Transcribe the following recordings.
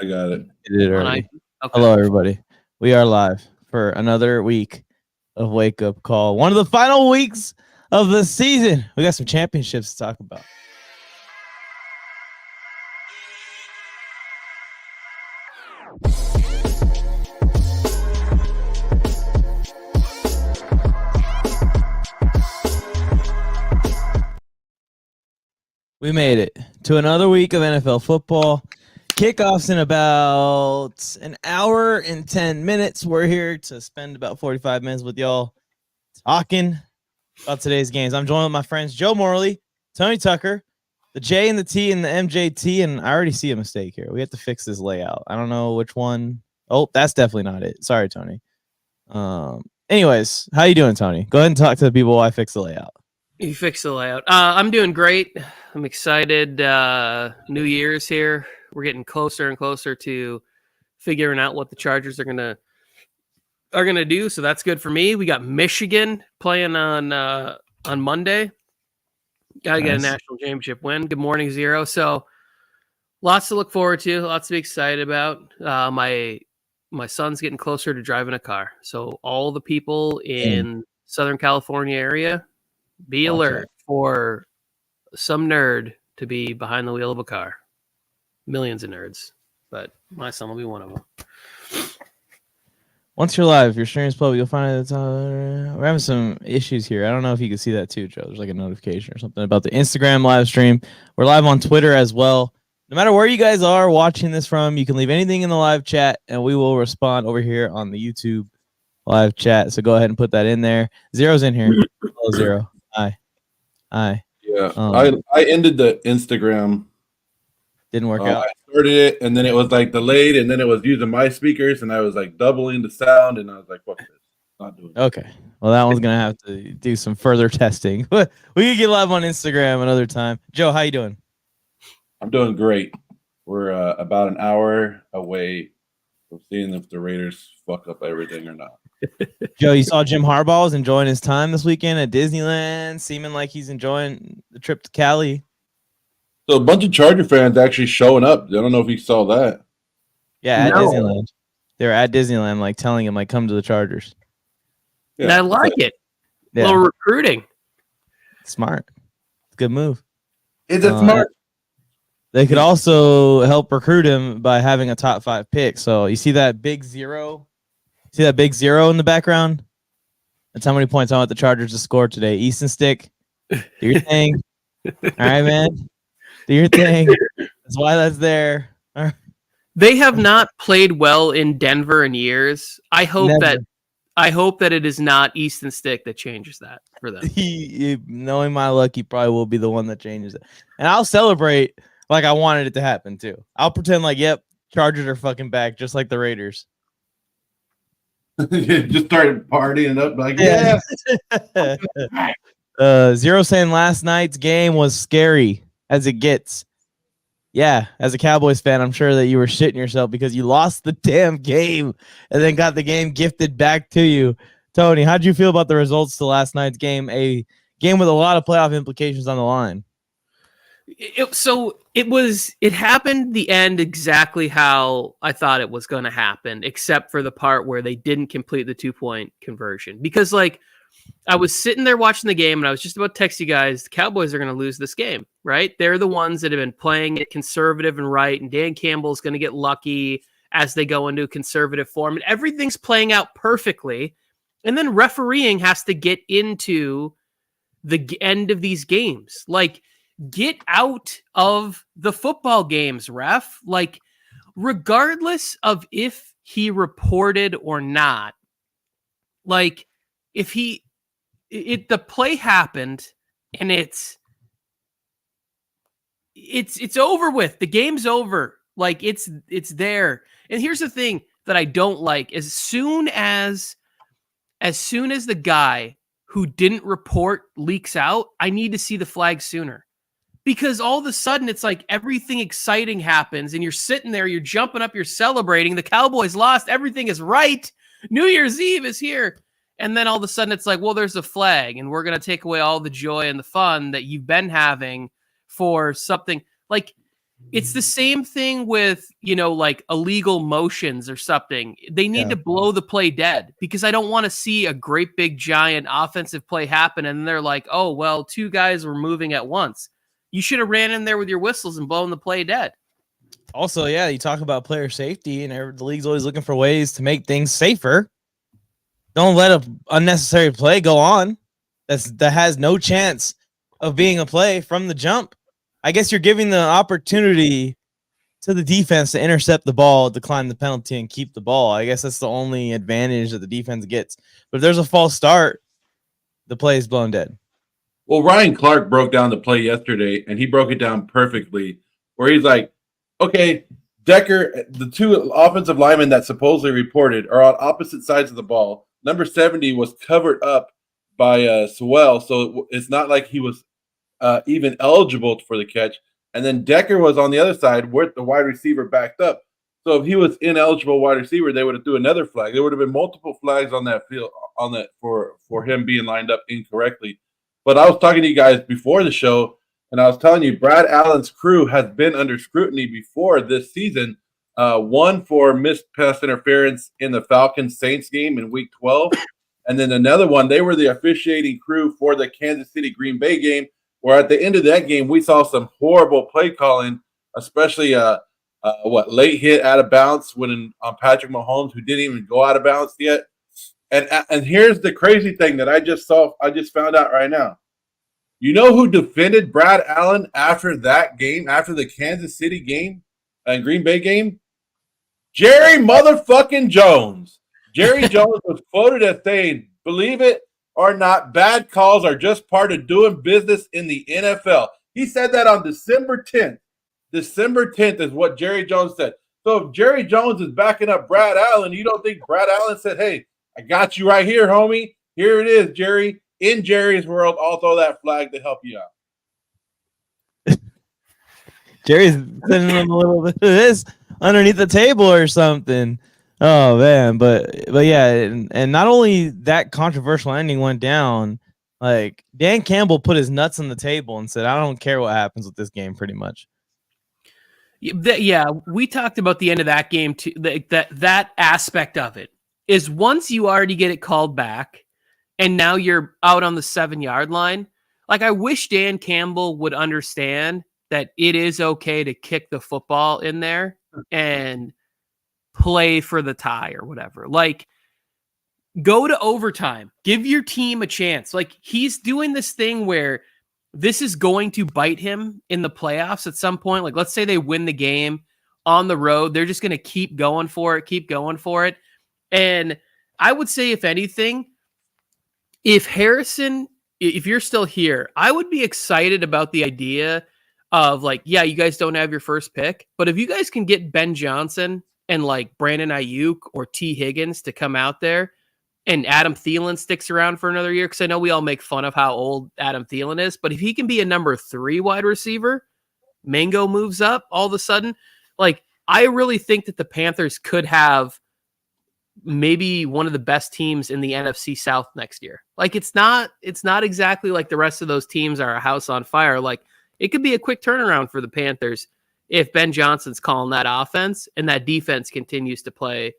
I got it. You did already. Okay. Hello, everybody. We are live for another week of Wake Up Call. One of the final weeks of the season. We got some championships to talk about. We made it to another week of NFL football. Kickoffs in about an hour and 10 minutes. We're here to spend about 45 minutes with y'all talking about today's games. I'm joined with my friends Joe Morley, Tony Tucker, the J and the T and the MJT, and I already see a mistake here. We have to fix this layout. I don't know which one. Oh, that's definitely not it. Sorry, Tony. Anyways, how you doing, Tony? Go ahead and talk to the people while I fix the layout. You fixed the layout. I'm doing great. I'm excited. New Year's here. We're getting closer and closer to figuring out what the Chargers are gonna do. So that's good for me. We got Michigan playing on Monday. Got to get a national championship win. Good morning, Zero. So lots to look forward to. Lots to be excited about. My son's getting closer to driving a car. So all the people in Southern California area, be alert for some nerd to be behind the wheel of a car. Millions of nerds, but my son will be one of them. Once you're live, your stream is public, you'll find it. We're having some issues here. I don't know if you can see that too, Joe. There's like a notification or something about the Instagram live stream. We're live on Twitter as well. No matter where you guys are watching this from, you can leave anything in the live chat, and we will respond over here on the YouTube live chat. So go ahead and put that in there. Zero's in here. Hello, Zero. Hi. Yeah, I ended the Instagram. Didn't work out. I started it, and then it was like delayed, and then it was using my speakers, and I was like doubling the sound, and I was like, fuck this. Not doing it. Okay. Well, that one's going to have to do some further testing. But we can get live on Instagram another time. Joe, how you doing? I'm doing great. We're about an hour away from seeing if the Raiders fuck up everything or not. Joe, you saw Jim Harbaugh was enjoying his time this weekend at Disneyland, seeming like he's enjoying the trip to Cali. So a bunch of Charger fans actually showing up. I don't know if you saw that. Yeah, at Disneyland. They were at Disneyland, like telling him, like, come to the Chargers. Yeah. And I like it. Yeah. A little recruiting. Smart. Good move. Is it smart? They could also help recruit him by having a top 5 pick. So you see that big zero? See that big zero in the background? That's how many points I want the Chargers to score today. Easton Stick, do your thing. All right, man. Do your thing. That's why that's there. They have not played well in Denver in years. I hope that it is not Easton Stick that changes that for them. Knowing my luck, he probably will be the one that changes it. And I'll celebrate like I wanted it to happen too. I'll pretend like, yep, Chargers are fucking back, just like the Raiders. Just started partying up like, Zero saying last night's game was scary as it gets. Yeah, as a Cowboys fan, I'm sure that you were shitting yourself because you lost the damn game and then got the game gifted back to you. Tony, how'd you feel about the results to last night's game? A game with a lot of playoff implications on the line. It happened the end exactly how I thought it was going to happen, except for the part where they didn't complete the 2-point conversion. Because, like, I was sitting there watching the game, and I was just about to text you guys, the Cowboys are going to lose this game, right? They're the ones that have been playing it conservative and right, and Dan Campbell's going to get lucky as they go into conservative form, and everything's playing out perfectly. And then refereeing has to get into the end of these games. Like, get out of the football games, ref. Like, regardless of if he reported or not, like, if the play happened and it's over with, the game's over. Like, it's there. And here's the thing that I don't like: as soon as the guy who didn't report leaks out, I need to see the flag sooner. Because all of a sudden, it's like everything exciting happens, and you're sitting there, you're jumping up, you're celebrating. The Cowboys lost. Everything is right. New Year's Eve is here. And then all of a sudden, it's like, well, there's a flag, and we're going to take away all the joy and the fun that you've been having for something. Like, It's the same thing with, like illegal motions or something. They need to blow the play dead because I don't want to see a great big giant offensive play happen and they're like, oh, well, 2 guys were moving at once. You should have ran in there with your whistles and blown the play dead. Also, yeah, you talk about player safety, and the league's always looking for ways to make things safer. Don't let an unnecessary play go on that has no chance of being a play from the jump. I guess you're giving the opportunity to the defense to intercept the ball, decline the penalty, and keep the ball. I guess that's the only advantage that the defense gets. But if there's a false start, the play is blown dead. Well, Ryan Clark broke down the play yesterday, and he broke it down perfectly, where he's like, okay, Decker, the 2 offensive linemen that supposedly reported are on opposite sides of the ball. Number 70 was covered up by Sewell, so it's not like he was even eligible for the catch. And then Decker was on the other side with the wide receiver backed up. So if he was ineligible wide receiver, they would have threw another flag. There would have been multiple flags on that field for him being lined up incorrectly. But I was talking to you guys before the show, and I was telling you Brad Allen's crew has been under scrutiny before this season. One for missed pass interference in the Falcons-Saints game in Week 12. And then another one, they were the officiating crew for the Kansas City-Green Bay game, where at the end of that game, we saw some horrible play calling, especially late hit out of bounds on Patrick Mahomes, who didn't even go out of bounds yet. And here's the crazy thing that I just found out right now. You know who defended Brad Allen after that game, after the Kansas City game and Green Bay game? Jerry motherfucking Jones. Jerry Jones was quoted as saying, believe it or not, bad calls are just part of doing business in the NFL. He said that on December 10th. December 10th is what Jerry Jones said. So if Jerry Jones is backing up Brad Allen, you don't think Brad Allen said, hey, I got you right here, homie. Here it is, Jerry. In Jerry's world, I'll throw that flag to help you out. Jerry's sending him a little bit of this underneath the table or something. Oh man, but yeah, and not only that controversial ending went down, like Dan Campbell put his nuts on the table and said, "I don't care what happens with this game." Pretty much. Yeah, we talked about the end of that game too. That aspect of it is once you already get it called back, and now you're out on the 7-yard line. Like I wish Dan Campbell would understand that it is okay to kick the football in there and play for the tie or whatever. Like, go to overtime. Give your team a chance. Like, he's doing this thing where this is going to bite him in the playoffs at some point. Like, let's say they win the game on the road. They're just going to keep going for it. And I would say, if anything, if Harrison, if you're still here, I would be excited about the idea of like, yeah, you guys don't have your first pick, but if you guys can get Ben Johnson and like Brandon Ayuk or T. Higgins to come out there and Adam Thielen sticks around for another year, because I know we all make fun of how old Adam Thielen is, but if he can be a number 3 wide receiver, Mango moves up all of a sudden. Like, I really think that the Panthers could have maybe one of the best teams in the NFC South next year. Like, it's not exactly like the rest of those teams are a house on fire. Like, it could be a quick turnaround for the Panthers if Ben Johnson's calling that offense and that defense continues to play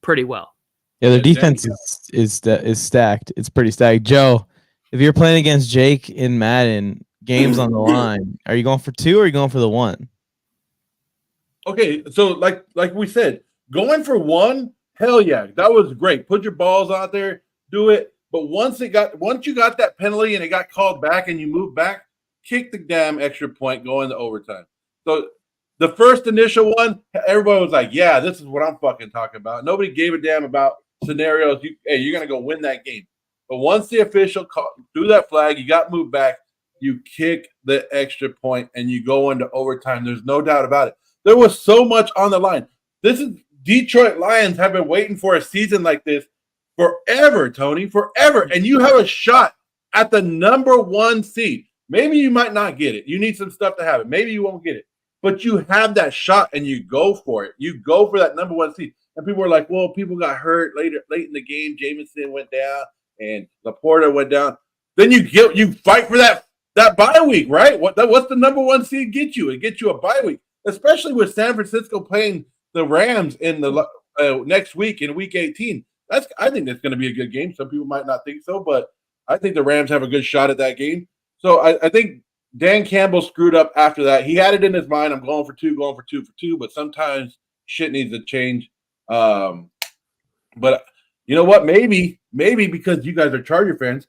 pretty well. Yeah, their defense is stacked. It's pretty stacked. Joe, if you're playing against Jake in Madden, games on the line, are you going for 2 or are you going for the 1? Okay, so like we said, going for 1, hell yeah, that was great. Put your balls out there, do it. But once you got that penalty and it got called back and you moved back, kick the damn extra point, go into overtime. So the first initial one, everybody was like, yeah, this is what I'm fucking talking about. Nobody gave a damn about scenarios. You're going to go win that game. But once the official threw that flag, you got moved back, you kick the extra point, and you go into overtime. There's no doubt about it. There was so much on the line. This is Detroit Lions have been waiting for a season like this forever, Tony, forever. And you have a shot at the number 1 seed. Maybe you might not get it. You need some stuff to have it. Maybe you won't get it. But you have that shot and you go for it. You go for that number 1 seed. And people are like, well, people got hurt late in the game. Jamison went down and Laporta went down. Then you fight for that that bye week, right? What's the number one seed get you? It gets you a bye week, especially with San Francisco playing the Rams in the next week in Week 18. I think that's going to be a good game. Some people might not think so, but I think the Rams have a good shot at that game. So I think Dan Campbell screwed up after that. He had it in his mind, I'm going for two, but sometimes shit needs to change. But you know what? Maybe because you guys are Charger fans,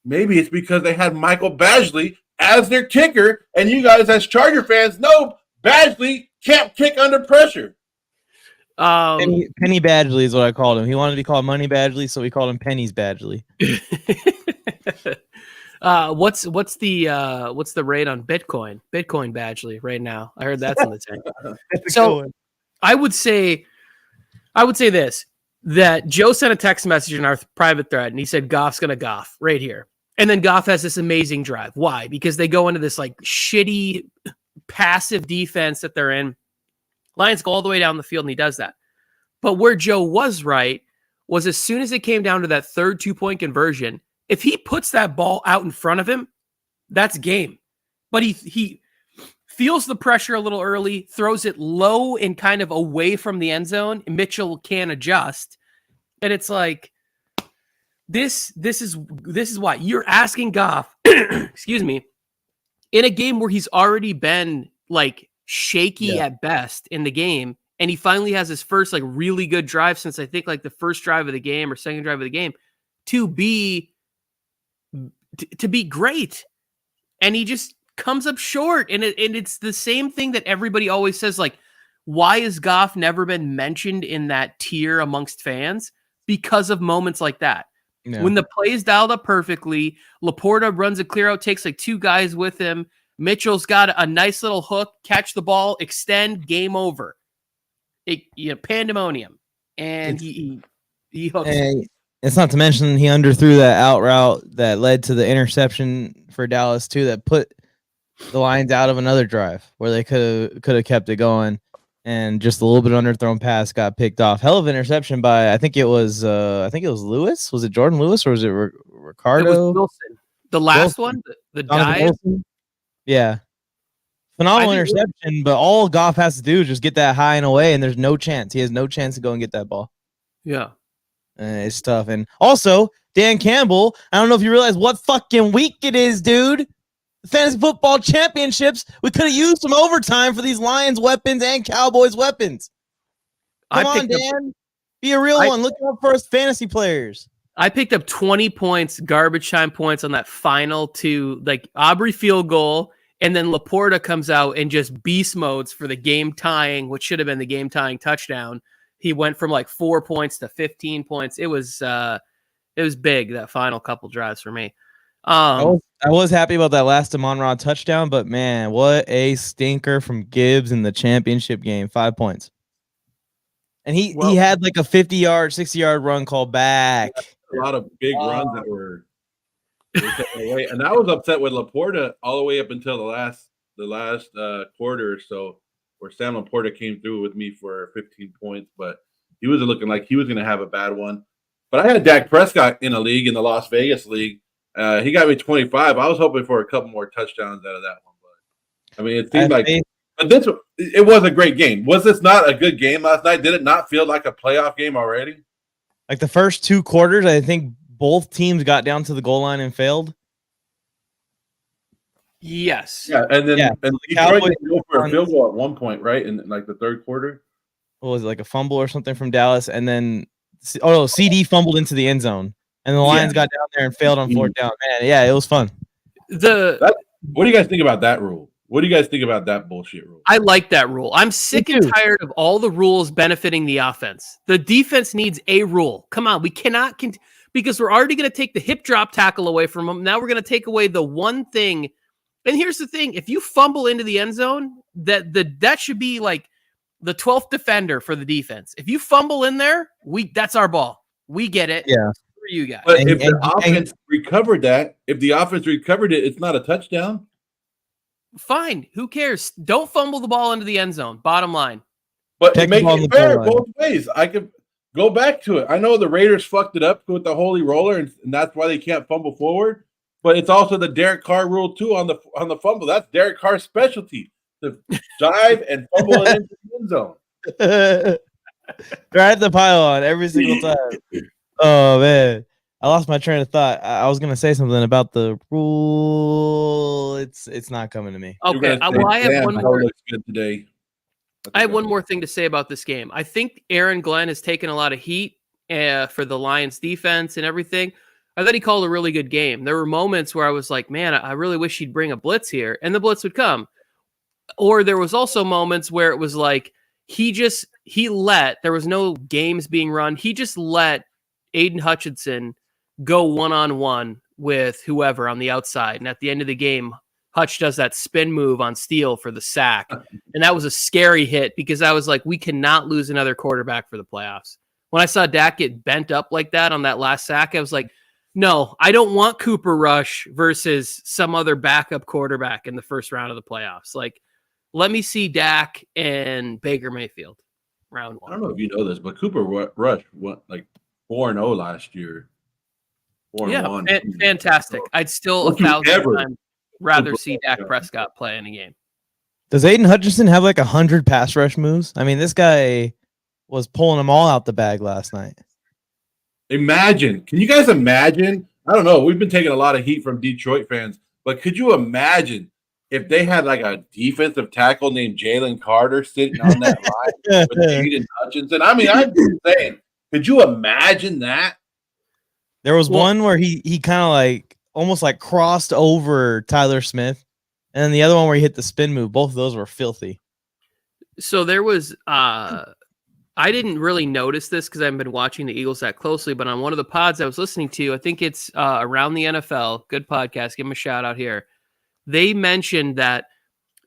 maybe it's because they had Michael Badgley as their kicker, and you guys as Charger fans know Badgley can't kick under pressure. Penny Badgley is what I called him. He wanted to be called Money Badgley, so we called him Penny's Badgley. What's the rate on Bitcoin? Bitcoin Badgley right now. I heard that's in the tank. So I would say this, that Joe sent a text message in our private thread, and he said Goff's gonna Goff right here. And then Goff has this amazing drive. Why? Because they go into this like shitty passive defense that they're in. Lions go all the way down the field, and he does that. But where Joe was right was as soon as it came down to that third 2-point conversion, if he puts that ball out in front of him, that's game. But he feels the pressure a little early, throws it low and kind of away from the end zone, and Mitchell can adjust. And it's like, this is why you're asking Goff, excuse me, in a game where he's already been like shaky at best in the game, and he finally has his first like really good drive since I think like the first drive of the game or second drive of the game to be great, and he just comes up short. And it's the same thing that everybody always says, like, why has Goff never been mentioned in that tier amongst fans? Because of moments like that. Yeah. When the play is dialed up perfectly, Laporta runs a clear out, takes like two guys with him. Mitchell's got a nice little hook, catch the ball, extend, game over. Pandemonium. And he hooks. And it's not to mention he underthrew that out route that led to the interception for Dallas too, that put the Lions out of another drive where they could have kept it going, and just a little bit underthrown pass got picked off. Hell of an interception by I think it was Lewis. Was it Jordan Lewis or was it Ricardo? It was Wilson. The last one, the dive. Yeah. Phenomenal interception, but all Goff has to do is just get that high and away, and there's no chance. He has no chance to go and get that ball. Yeah. It's tough. And also, Dan Campbell, I don't know if you realize what fucking week it is, dude. The Fantasy Football Championships. We could have used some overtime for these Lions weapons and Cowboys weapons. Come on, Dan. Be a real one. Look out for us fantasy players. I picked up 20 points, garbage time points on that final two, like Aubrey field goal, and then Laporta comes out and just beast modes for the game tying, which should have been the game tying touchdown. He went from like 4 points to 15 points. It was big, that final couple drives for me. I was happy about that last Amon-Ra touchdown, but man, what a stinker from Gibbs in the championship game. 5 points. And he had like a 50-yard, 60-yard run called back. A lot of big runs that were taken away. And I was upset with Laporta all the way up until the last quarter or so, where Sam Laporta came through with me for 15 points, but he was looking like he was going to have a bad one. But I had Dak Prescott in a league, in the Las Vegas league. He got me 25. I was hoping for a couple more touchdowns out of that one, but I mean, it seemed like. But it was a great game. Was this not a good game last night? Did it not feel like a playoff game already? Like the first two quarters, I think both teams got down to the goal line and failed. Yes. Yeah, and then and the Cowboys go for a field goal at one point, right? In like the third quarter. What was it, like a fumble or something from Dallas? And then CD fumbled into the end zone. And the Lions got down there and failed on fourth down. Man, yeah, it was fun. What do you guys think about that rule? What do you guys think about that bullshit rule? I like that rule. I'm sick and tired of all the rules benefiting the offense. The defense needs a rule. Come on, we cannot because we're already going to take the hip drop tackle away from them. Now we're going to take away the one thing. And here's the thing: if you fumble into the end zone, that should be like the 12th defender for the defense. If you fumble in there, that's our ball. We get it. Yeah. For you guys. But if the offense recovered it, it's not a touchdown. Fine. Who cares? Don't fumble the ball into the end zone. Bottom line. But it makes it fair both ways. I could go back to it. I know the Raiders fucked it up with the holy roller, and that's why they can't fumble forward. but it's also the Derek Carr rule too on the fumble. That's Derek Carr's specialty, to dive and fumble it into the end zone. Right the pylon every single time. Oh man, I lost my train of thought. I was gonna say something about the rule. It's not coming to me. Okay, well, I have one more. Looks good today. I have one more thing to say about this game. I think Aaron Glenn has taken a lot of heat for the Lions defense and everything. I thought he called a really good game. There were moments where I was like, man, I really wish he'd bring a blitz here, and the blitz would come. Or there was also moments where it was like there was no games being run. He just let Aiden Hutchinson go one-on-one with whoever on the outside. And at the end of the game, Hutch does that spin move on Steele for the sack. And that was a scary hit because I was like, we cannot lose another quarterback for the playoffs. When I saw Dak get bent up like that on that last sack, I was like, no, I don't want Cooper Rush versus some other backup quarterback in the first round of the playoffs. Like, let me see Dak and Baker Mayfield round one. I don't know if you know this, but Cooper Rush went like 4-0 last year. 4-1. Fantastic. I'd still 1,000 times rather see Dak Prescott play in a game. Does Aiden Hutchinson have like 100 pass rush moves? I mean, this guy was pulling them all out the bag last night. Imagine. Can you guys imagine? I don't know. We've been taking a lot of heat from Detroit fans, but could you imagine if they had like a defensive tackle named Jalen Carter sitting on that line with Aiden Hutchinson? I mean, I'm just saying, could you imagine that? There was one where he kind of like almost like crossed over Tyler Smith, and then the other one where he hit the spin move. Both of those were filthy. So there was I didn't really notice this because I haven't been watching the Eagles that closely, but on one of the pods I was listening to, I think it's Around the NFL, good podcast, give them a shout out here. They mentioned that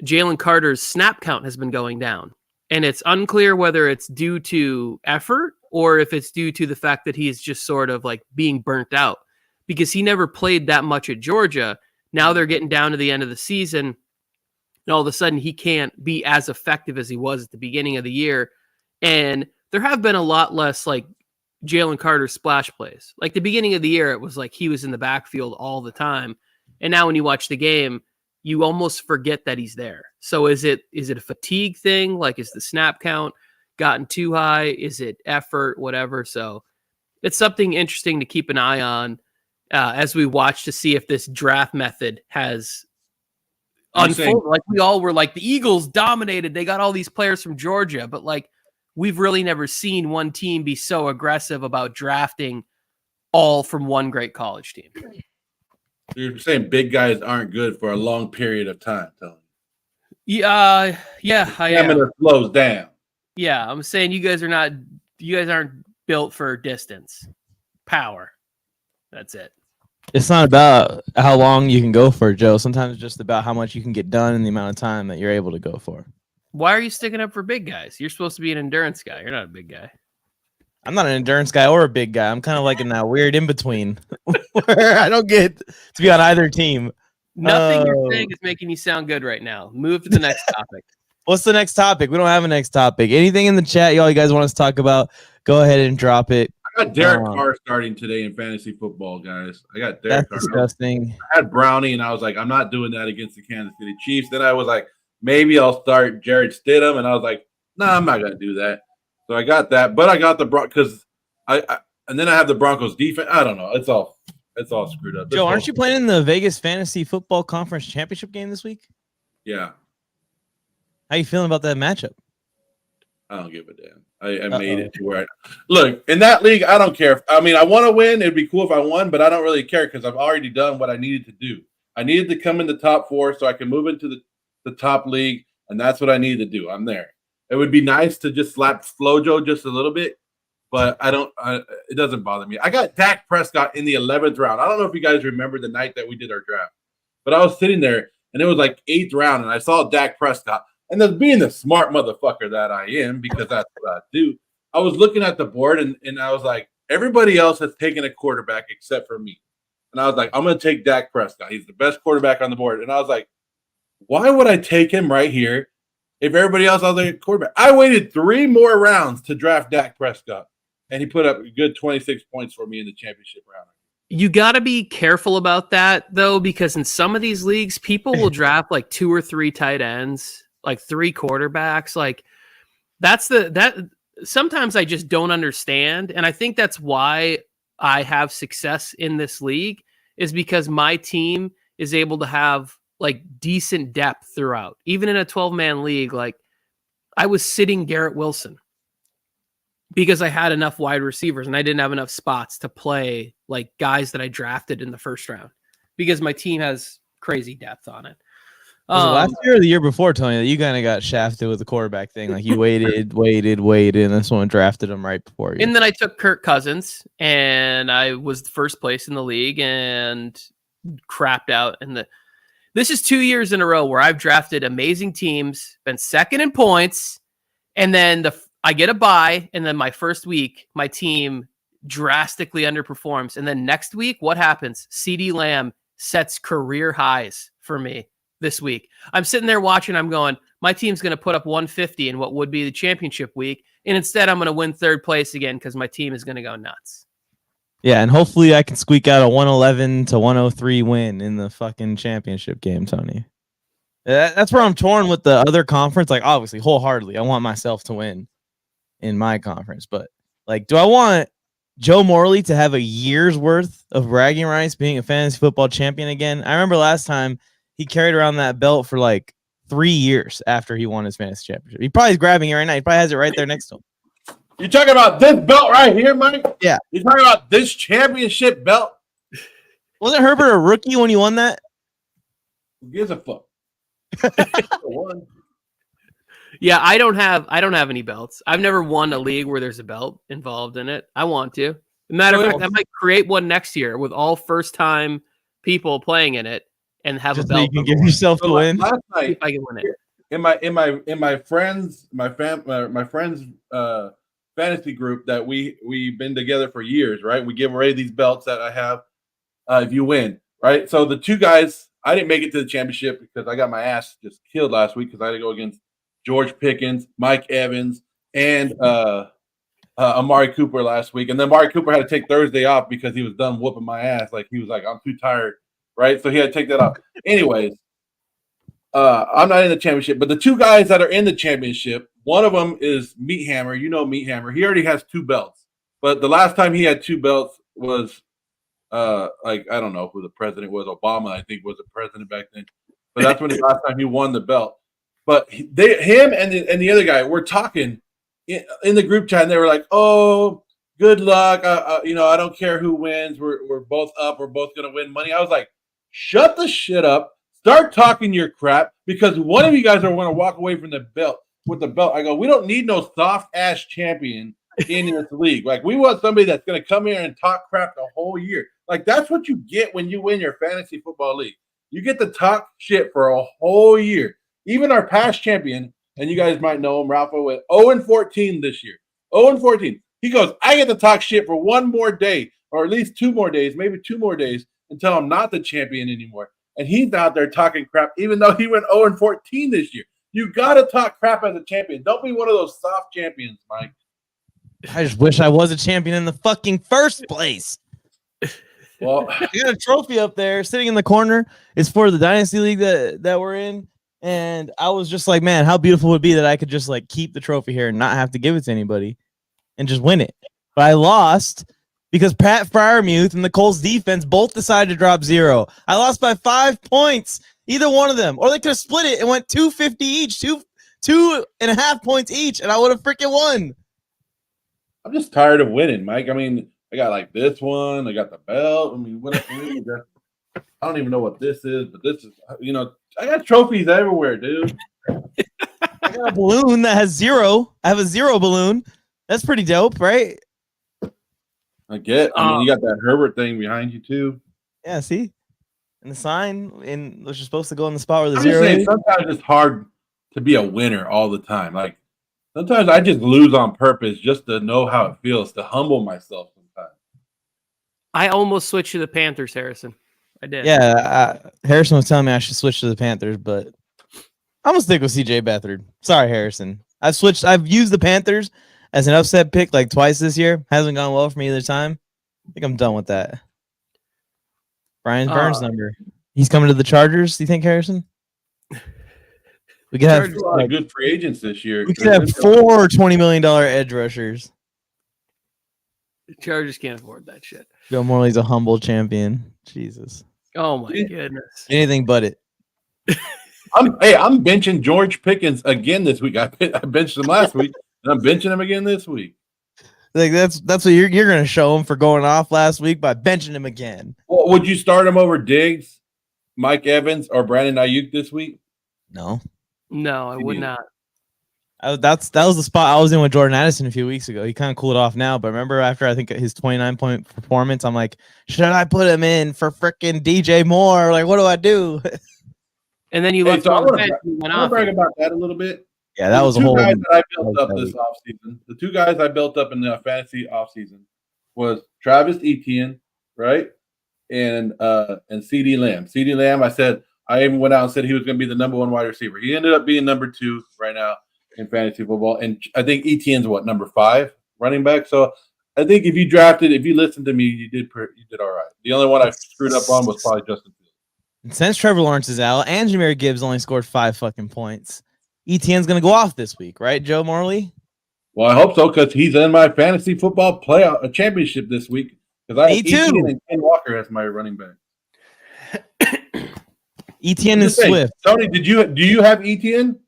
Jalen Carter's snap count has been going down, and it's unclear whether it's due to effort or if it's due to the fact that he's just sort of like being burnt out because he never played that much at Georgia. Now they're getting down to the end of the season, and all of a sudden he can't be as effective as he was at the beginning of the year. And there have been a lot less like Jalen Carter splash plays. Like the beginning of the year, it was like he was in the backfield all the time. And now when you watch the game, you almost forget that he's there. So is it a fatigue thing? Like, is the snap count gotten too high? Is it effort? Whatever. So it's something interesting to keep an eye on as we watch to see if this draft method has unfolded. Like we all were like, the Eagles dominated. They got all these players from Georgia, but like we've really never seen one team be so aggressive about drafting all from one great college team. You're saying big guys aren't good for a long period of time, Tony. Yeah, I am. Stamina slows down. Yeah, I'm saying you guys aren't built for distance. Power. That's it. It's not about how long you can go for, Joe. Sometimes it's just about how much you can get done in the amount of time that you're able to go for. Why are you sticking up for big guys? You're supposed to be an endurance guy. You're not a big guy. I'm not an endurance guy or a big guy. I'm kind of like in that weird in between where I don't get to be on either team. Nothing you're saying is making you sound good right now. Move to the next topic. What's the next topic? We don't have a next topic. Anything in the chat, y'all, you guys want us to talk about? Go ahead and drop it. I got Derek Carr starting today in fantasy football, guys. I got Derek Carr. That's disgusting. I had Brownie, and I was like, I'm not doing that against the Kansas City Chiefs. Then I was like, maybe I'll start Jared Stidham, and I was like, no, I'm not going to do that. So I got that, but I got the because and then I have the Broncos defense. I don't know. It's all screwed up. Joe, aren't you playing in the Vegas Fantasy Football Conference Championship game this week? Yeah. How you feeling about that matchup? I don't give a damn. I made it to where look in that league. I don't care. I want to win. It'd be cool if I won, but I don't really care because I've already done what I needed to do. I needed to come in the top 4 so I can move into the top league, and that's what I needed to do. I'm there. It would be nice to just slap Flojo just a little bit, but I don't. It doesn't bother me. I got Dak Prescott in the 11th round. I don't know if you guys remember the night that we did our draft, but I was sitting there and it was like 8th round, and I saw Dak Prescott. And then being the smart motherfucker that I am, because that's what I do, I was looking at the board and I was like, everybody else has taken a quarterback except for me. And I was like, I'm going to take Dak Prescott. He's the best quarterback on the board. And I was like, why would I take him right here if everybody else has a quarterback? I waited 3 more rounds to draft Dak Prescott, and he put up a good 26 points for me in the championship round. You got to be careful about that, though, because in some of these leagues, people will draft like 2 or 3 tight ends, like 3 quarterbacks. Like that. Sometimes I just don't understand, and I think that's why I have success in this league is because my team is able to have like decent depth throughout, even in a 12-man league. Like I was sitting Garrett Wilson because I had enough wide receivers and I didn't have enough spots to play like guys that I drafted in the first round because my team has crazy depth on it. Was it last year or the year before, Tony, that you kind of got shafted with the quarterback thing? Like you waited, and then someone drafted him right before you. And then I took Kirk Cousins and I was the first place in the league and crapped out. And this is 2 years in a row where I've drafted amazing teams, been second in points, and then I get a bye, and then my first week, my team drastically underperforms. And then next week, what happens? CeeDee Lamb sets career highs for me this week. I'm sitting there watching, I'm going, my team's going to put up 150 in what would be the championship week. And instead, I'm going to win third place again because my team is going to go nuts. Yeah, and hopefully I can squeak out a 111 to 103 win in the fucking championship game, Tony. That's where I'm torn with the other conference. Like, obviously, wholeheartedly, I want myself to win in my conference. But, like, do I want Joe Morley to have a year's worth of bragging rights being a fantasy football champion again? I remember last time he carried around that belt for, like, 3 years after he won his fantasy championship. He probably is grabbing it right now. He probably has it right there next to him. You talking about this belt right here, Mike? Yeah. You talking about this championship belt? Wasn't Herbert a rookie when he won that? Who gives a fuck? Yeah, I don't have any belts. I've never won a league where there's a belt involved in it. I want to. Matter of fact, I might create one next year with all first-time people playing in it and have Just a belt. so you can give yourself the win. Last night, if I can win it. in my friends fantasy group that we've been together for years, right? We give away these belts that I have if you win, right? So the 2 guys, I didn't make it to the championship because I got my ass just killed last week because I had to go against George Pickens, Mike Evans, and Amari Cooper last week. And then Amari Cooper had to take Thursday off because he was done whooping my ass. Like he was like, I'm too tired, right? So he had to take that off. Anyways, I'm not in the championship, but the 2 guys that are in the championship, one of them is Meat Hammer. You know Meat Hammer. He already has 2 belts. But the last time he had 2 belts was like I don't know who the president was. Obama, I think, was the president back then. But that's when the last time he won the belt. But him and the other guy were talking in the group chat, and they were like, "Oh, good luck. I don't care who wins. We're both up. We're both gonna win money." I was like, "Shut the shit up. Start talking your crap because one of you guys are going to walk away from the belt with the belt." I go, "We don't need no soft ass champion in this league. Like we want somebody that's going to come here and talk crap the whole year. Like that's what you get when you win your fantasy football league. You get to talk shit for a whole year." Even our past champion, and you guys might know him, Ralph, went 0-14 this year. 0-14. He goes, "I get to talk shit for one more day, or at least 2 more days, maybe 2 more days, until I'm not the champion anymore." And he's out there talking crap, even though he went 0-14 this year. You got to talk crap as a champion. Don't be one of those soft champions, Mike. I just wish I was a champion in the fucking first place. Well, I got a trophy up there sitting in the corner. It's for the Dynasty League that we're in. And I was just like, man, how beautiful would it be that I could just like keep the trophy here and not have to give it to anybody and just win it. But I lost because Pat Fryermuth and the Colts defense both decided to drop 0. I lost by 5 points, either one of them. Or they could have split it and went 250 each, 2.5 points each, and I would have freaking won. I'm just tired of winning, Mike. I mean, I got like this one. I got the belt. I mean, what? I don't even know what this is, but this is, I got trophies everywhere, dude. I got a balloon that has 0. I have a 0 balloon. That's pretty dope, right? I mean, you got that Herbert thing behind you too. Yeah, see? And the sign, and which is supposed to go in the spot where the I'm 0 just saying, is. sometimes it's hard to be a winner all the time. Like sometimes I just lose on purpose just to know how it feels, to humble myself sometimes. I almost switched to the Panthers, Harrison. I did. Yeah, Harrison was telling me I should switch to the Panthers, but I'm gonna stick with CJ Beathard. Sorry, Harrison. I've used the Panthers as an upset pick like twice this year. Hasn't gone well for me either time. I think I'm done with that. Brian Burns number. He's coming to the Chargers. Do you think, Harrison? We could have a lot of good free agents this year. We could have 4 $20 million edge rushers. The Chargers can't afford that shit. Joe Morley's a humble champion. Jesus. Oh my goodness. Anything but it. I'm benching George Pickens again this week. I benched him last week, and I'm benching him again this week. Like that's what you're going to show him for going off last week by benching him again. Well, would you start him over Diggs, Mike Evans, or Brandon Ayuk this week? No. No, I would not. That was the spot I was in with Jordan Addison a few weeks ago. He kind of cooled off now, but remember after I think his 29-point performance, I'm like, should I put him in for freaking DJ Moore? Like, what do I do? And then you left so on I the bench. want to brag about that a little bit. Yeah, that was a whole. Guys that I built up this offseason. The 2 guys I built up in the fantasy offseason was Travis Etienne, right, and CeeDee Lamb. CeeDee Lamb, I even went out and said he was going to be the number 1 wide receiver. He ended up being number 2 right now in fantasy football, and I think Etienne's number 5 running back. So I think if you listened to me, you did all right. The only one I screwed up on was probably Justin Fields. And since Trevor Lawrence is out, and Jahmyr Gibbs only scored 5 fucking points, Etienne's going to go off this week, right, Joe Morley? Well, I hope so because he's in my fantasy football playoff championship this week. Because I have Etienne and Ken Walker as my running back. Etienne is swift. Tony, do you have Etienne?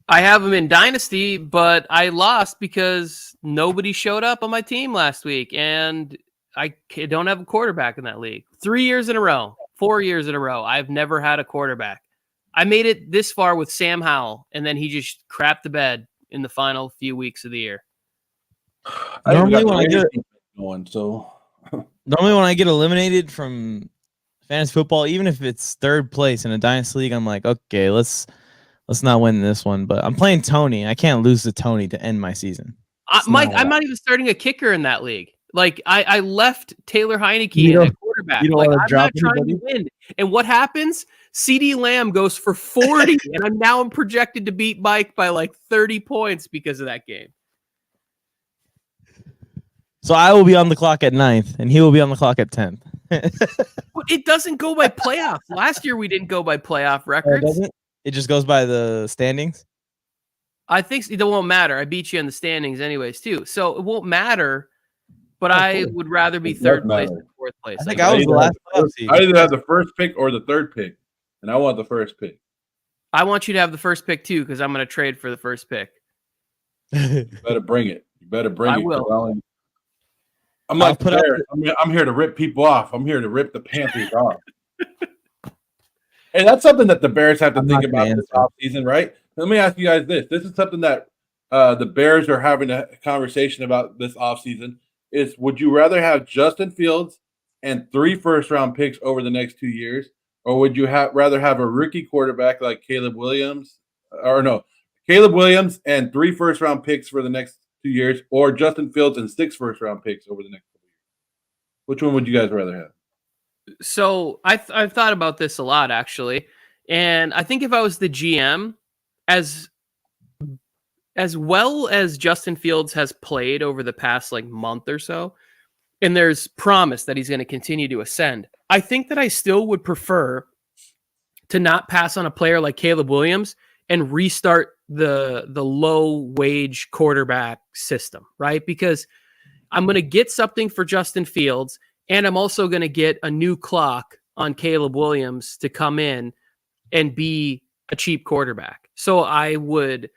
I have him in Dynasty, but I lost because nobody showed up on my team last week, and I don't have a quarterback in that league. 3 years in a row, 4 years in a row, I've never had a quarterback. I made it this far with Sam Howell, and then he just crapped the bed in the final few weeks of the year. Normally when I get eliminated from fantasy football, even if it's 3rd place in a dynasty league, I'm like, okay, let's not win this one. But I'm playing Tony. I can't lose to Tony to end my season. Mike, I'm not even starting a kicker in that league. Like I left Taylor Heineke in at quarterback. Like I'm not trying to win. And what happens? CeeDee Lamb goes for 40, and I'm projected to beat Mike by like 30 points because of that game. So I will be on the clock at 9th, and he will be on the clock at 10th. But it doesn't go by playoffs. Last year we didn't go by playoff records. Doesn't? It just goes by the standings? I think it won't matter. I beat you in the standings anyways, too. So it won't matter, but I would rather be 3rd place than 4th place. I think I was the last seed. I either have the 1st pick or the 3rd pick, and I want the 1st pick. I want you to have the 1st pick, too, because I'm going to trade for the 1st pick. You better bring it. I will. I'm like the Bears. I'm here to rip people off. I'm here to rip the Panthers off. Hey, that's something that the Bears have to think about this offseason, right? Let me ask you guys this. This is something that the Bears are having a conversation about this offseason. Would you rather have Justin Fields and 3 first-round picks over the next 2 years, or would you rather have a rookie quarterback like Caleb Williams and 3 first-round picks for the next 2 years, or Justin Fields and 6 first-round picks over the next 2 years? Which one would you guys rather have? So I've thought about this a lot, actually. And I think if I was the GM, as well as Justin Fields has played over the past month or so, and there's promise that he's going to continue to ascend, I think that I still would prefer to not pass on a player like Caleb Williams and restart the low wage quarterback system, right? Because I'm going to get something for Justin Fields, and I'm also going to get a new clock on Caleb Williams to come in and be a cheap quarterback. So I would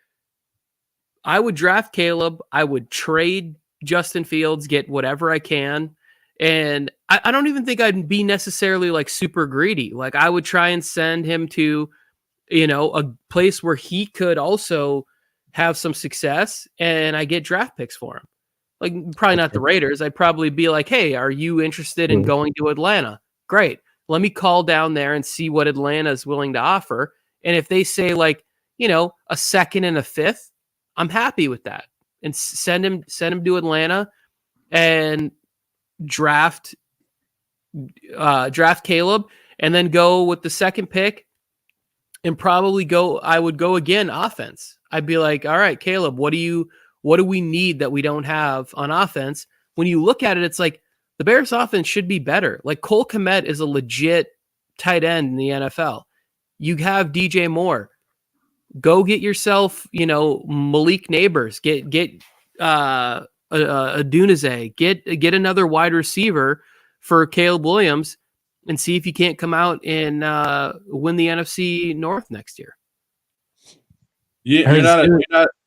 draft Caleb. I would trade Justin Fields, get whatever I can. And I don't even think I'd be necessarily super greedy. I would try and send him to, a place where he could also have some success, and I get draft picks for him. Probably not the Raiders. I'd probably be like, hey, are you interested in going to Atlanta? Great. Let me call down there and see what Atlanta is willing to offer. And if they say a 2nd and a 5th, I'm happy with that. And send him to Atlanta and draft Caleb, and then go with the 2nd pick and I would go again offense. I'd be like, all right, Caleb, what do we need that we don't have on offense? When you look at it, it's the Bears offense should be better. Like Cole Kmet is a legit tight end in the NFL. You have DJ Moore. Go get yourself, Malik Neighbors. Get a Dunazay. Get another wide receiver for Caleb Williams, and see if you can't come out and win the NFC North next year. You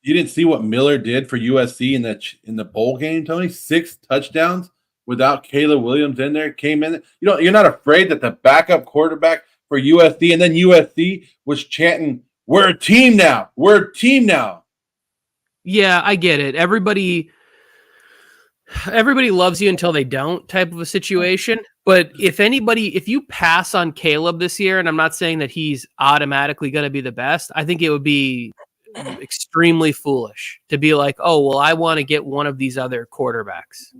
didn't see what Miller did for USC in the bowl game, Tony? 6 touchdowns without Caleb Williams in there. Came in. You're not afraid that the backup quarterback for USC, and then USC was chanting, "We're a team now. We're a team now." Yeah, I get it. Everybody loves you until they don't type of a situation. But if you pass on Caleb this year, and I'm not saying that he's automatically going to be the best, I think it would be extremely foolish to be like, oh, well, I want to get one of these other quarterbacks.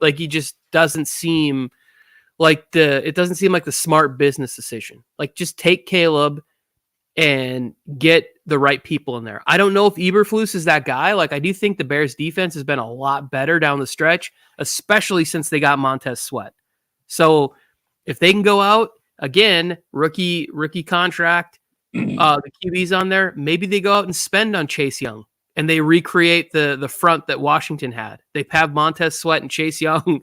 Like, he just doesn't seem like the smart business decision. Like, just take Caleb and get the right people in there. I don't know if Eberflus is that guy. Like, I do think the Bears defense has been a lot better down the stretch, especially since they got Montez Sweat. So if they can go out again, rookie contract, the QB's on there, maybe they go out and spend on Chase Young and they recreate the front that Washington had. They have Montez Sweat and Chase Young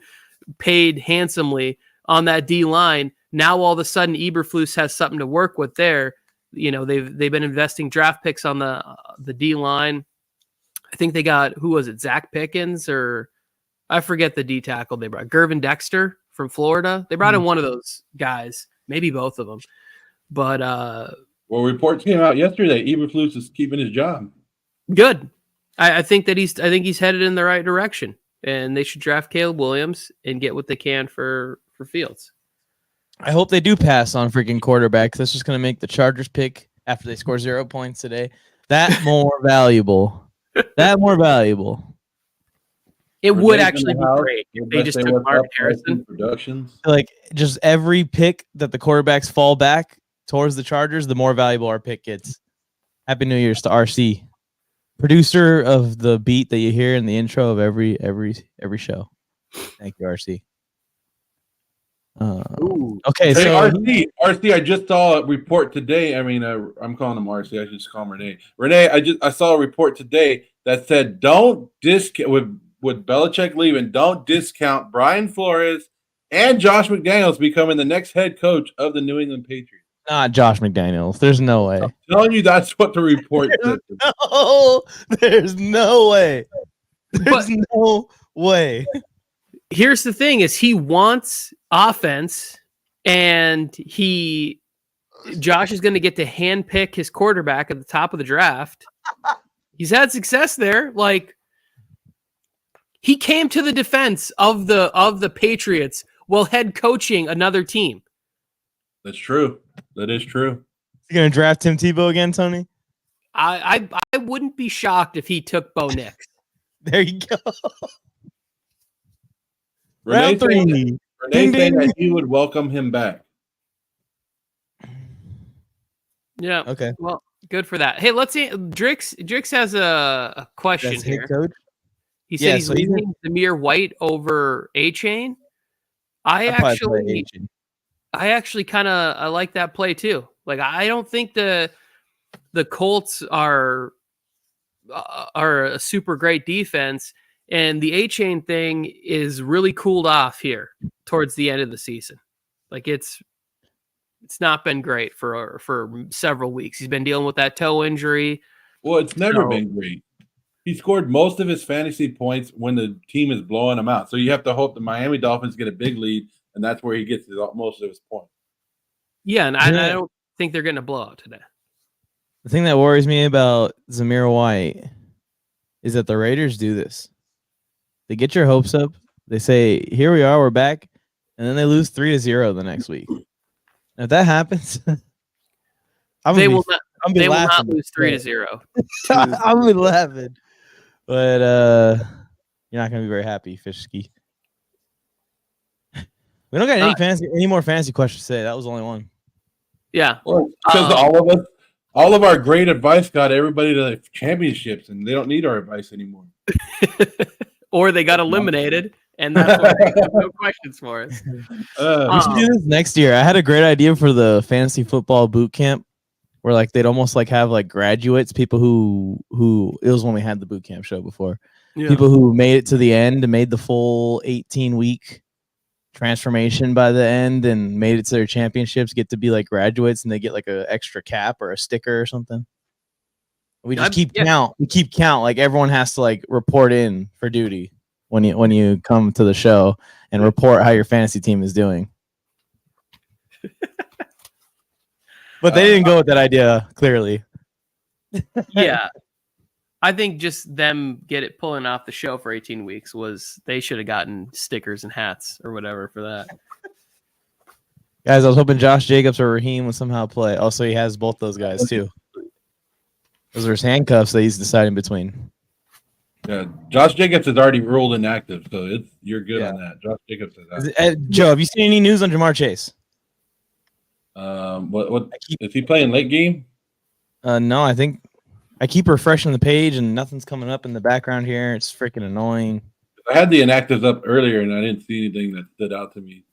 paid handsomely on that D line. Now all of a sudden Eberflus has something to work with there. They've been investing draft picks on the D line. I think they got, who was it, Zach Pickens, or I forget the D tackle they brought, Gervin Dexter from Florida. They brought in one of those guys, maybe both of them. But reports came out yesterday. Eberflus is keeping his job. Good. I think he's headed in the right direction, and they should draft Caleb Williams and get what they can for Fields. I hope they do pass on freaking quarterbacks. That's just going to make the Chargers pick after they score 0 points today that more valuable. That more valuable. It would actually be great if they just took Mark Harrison. Like, just every pick that the quarterbacks fall back towards the Chargers, the more valuable our pick gets. Happy New Year's to RC, producer of the beat that you hear in the intro of every show. Thank you, RC. Okay, so RC, I just saw a report today. I mean, I'm calling him RC. I just call him Renee. Renee, I saw a report today that said don't discount with Belichick leaving. Don't discount Brian Flores and Josh McDaniels becoming the next head coach of the New England Patriots. Not Josh McDaniels. There's no way. I'm telling you, that's what the report said. No, there's no way. There's no way. Here's the thing: is he wants offense, and Josh is going to get to handpick his quarterback at the top of the draft. He's had success there. Like, he came to the defense of the Patriots while head coaching another team. That's true. That is true. You going to draft Tim Tebow again, Tony? I wouldn't be shocked if he took Bo Nix. There you go. Round 3. Renee saying that he would welcome him back. Yeah. Okay. Well, good for that. Hey, let's see. Drix has a question here. Coach? He said he's leaving Zamir White over A-Chain. I actually kind of I like that play too. Like, I don't think the Colts are a super great defense, and the A-Chain thing is really cooled off here towards the end of the season. Like, it's not been great for several weeks. He's been dealing with that toe injury. Well, it's never been great. He scored most of his fantasy points when the team is blowing him out. So you have to hope the Miami Dolphins get a big lead, and that's where he gets most of his points. Yeah, and I don't think they're getting a blowout today. The thing that worries me about Zamir White is that the Raiders do this. They get your hopes up. They say, here we are, we're back. And then they lose 3-0 the next week. If that happens, they will not lose 3-0. I'm going to be laughing. But you're not going to be very happy, Fishski. We don't got any more fantasy questions today. That was the only one. Yeah. Because all of our great advice got everybody to the championships, and they don't need our advice anymore. Or they got eliminated, and that's why they have no questions for us. We should do this next year. I had a great idea for the fantasy football boot camp, where like they'd almost like have like graduates, people who it was when we had the boot camp show before. Yeah. People who made it to the end and made the full 18-week transformation by the end and made it to their championships get to be like graduates, and they get like an extra cap or a sticker or something. We just keep count. We keep count. Like everyone has to like report in for duty when you come to the show and report how your fantasy team is doing. But they didn't go with that idea, clearly. Yeah. I think just them pulling off the show for 18 weeks they should have gotten stickers and hats or whatever for that. Guys, I was hoping Josh Jacobs or Raheem would somehow play. Also, he has both those guys too. Those are his handcuffs that he's deciding between. Yeah, Josh Jacobs is already ruled inactive, so you're good on that. Josh Jacobs is out. Joe, have you seen any news on Jamar Chase? What is he playing late game? No, I think I keep refreshing the page and nothing's coming up in the background here. It's freaking annoying. I had the inactives up earlier and I didn't see anything that stood out to me.